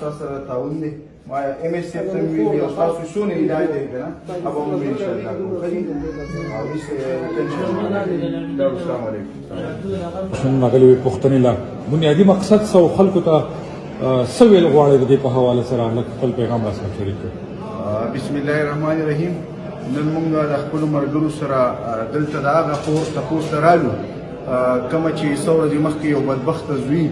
استاد سره تعاون دی ما ام اس ته وی او تاسو شونه هدایت دی کنه اب هم ان شاء الله کوي او هیڅ ټینشن نه السلام علیکم شن مغلوی پښتنی لا بنیادی مقصد سو خلکو ته سویل غواړي د په حواله سره خپل پیغام راځي شریک بسم الله الرحمن الرحیم نن موږ د خپل مرګرو سره دلته دا غفور تاسو درالو کوم چې څوره د مخکې یو بدبخت زوی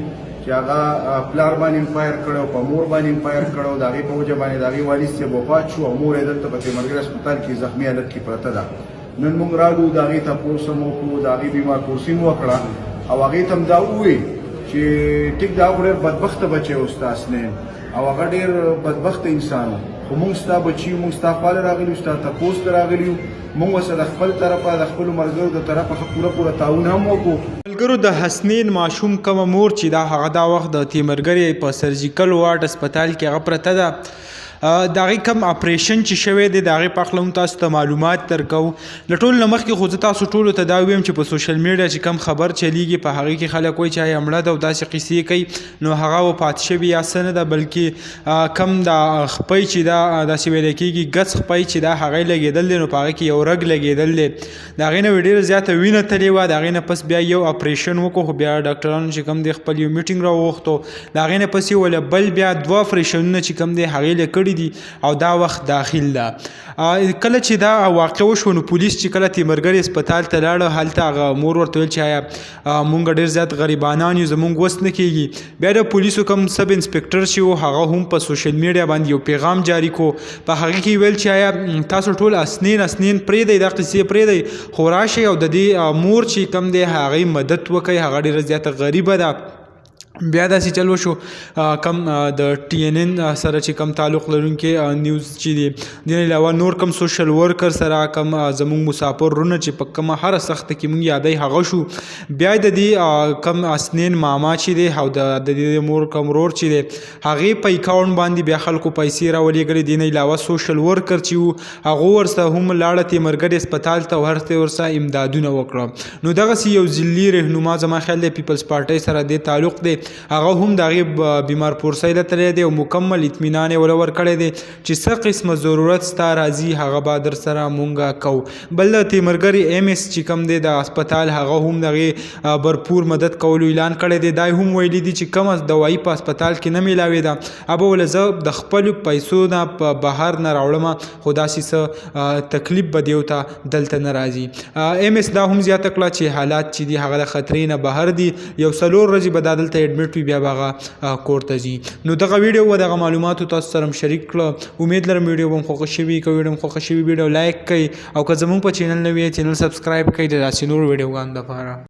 چې هغه پلار باندې امپایر کړو په مور باندې امپایر کړو د هغې په وجه باندې د هغې والد صاحب وفات شو او مور یې دلته په تیمرګر هسپتال کې زخمي حالت کې پرته ده نن موږ راغلو د هغې تپوس هم وکړو د هغې بیمار پرسین وکړه او هغې ته هم دا ووایي چې ټیک دا ډېر بدبخته بچی و ستا حسنین او هغه ډېر بدبخته انسان و خو موږ ستا بچي موږ ستا خواله راغلي ستا تپوس ته راغلي یو موږ ورسره د خپل طرفه د خپلو ملګرو د طرفه پوره تعاون هم وکړو ملګرو د حسنین ماشوم کومه مور چې دا هغه دا وخت د تیمرګرې په سرجیکل وارډ هسپتال کې هغه پرته ده د هغې کوم اپریشن چې شوی دی د هغې په هکله هم تاسو ته معلومات درکوو له ټولو نه مخکې خو زه تاسو ټولو ته دا ویم چې په سوشل میډیا چې کم خبر چلیږي په هغې کې خلک وایي چې هی مړه ده او داسې قیسې کوي نو هغه وفات شوي یا څه نه ده بلکې کم دا خپی چې دا داسې ویلی کېږي ګڅ خپی چې دا هغې لګېدل دی نو په هغې کې یو رګ لګېدل دی د هغې نه ډېره زیاته وینه تلې وه د هغې نه پس بیا یو اپریشن وکړو خو بیا ډاکټرانو چې کوم دی خپل یو میټینګ راوغوښتو د هغې نه پس یې وله بل بیا دوه اپریشنونه چې کوم دی هغې له کړي دي او دا وخت داخل ده کله چې دا واقع وشو نو پولیس چې کله تیمرګر هسپتال ته لاړه هلته هغه مور ورته ویل چې آیا مونږ ډېر زیات غریبانان یو زمونږ وس نه کېږي بیا د پولیسو کوم سب انسپکټر چې و هغه هم په سوشل میډیا باندې یو پیغام جاری کو په هغې کې ویل چې آیا تاسو ټول اسنین پرېږدئ دا قصې پرېږدئ خو راشئ او د دې مور چې کوم دی هغې مدد وکړئ هغه ډېره زیاته غریبه ده بیا داسې چل وشو کم د ټي ان ان سره چې کم تعلق لرونکي نیوز چې دی دې نه علاوه نور کم سوشل ورکر سره کم زموږ مسافرونه چې په کومه هره سخته کې موږ یادی هغه شو بیا د دې کم اسنین ماما چې دی او د دې مور کم رور چې دی هغې په اکاونټ باندې بیا خلکو پیسې راولېږلې دې نه علاوه سوشل ورکر چې وو هغه ورسره هم لاړه تیمرګر هسپتال ته ورسره امدادونه وکړه نو دغسې یو ضلعي رهنما زما خیال دی پیپلز پارټۍ سره دې تعلق دی هغه هم د هغې بیمار پرسۍ له تللی دی او مکمل اطمینان یې ورکړی دی چې څه قسمه ضرورت ستا راځي هغه به در سره مونږ کوو بل د تیمرګر ایم اس چې کوم دی د هسپتال هغه هم د هغې برپور مدد کولو اعلان کړی دی دا یې هم ویلي دي چې کومه دوایي په هسپتال کې نه میلاوېده ابه وله زه د خپلو پیسو نه په بهر نه راوړمه خو داسې څه تکلیف به دیو ته دلته نه راځي ایم اس دا هم زیاته کړه چې حالات چې دي هغه د خطرې نه بهر دي یو 4 ورځې به دا دلته ایډمټ وي بیا به هغه کور ته ځي نو دغه ویډیو و دغه معلوماتو تاسو سره شریک کړه امید لرم ویډیو به هم خوښه شوي که ویډیو هم خوښه شوي ویډیو لایک کړئ او که زموږ په چینل نه وي چینل سبسکرایب کړئ د داسې نور ویډیوګانو لپاره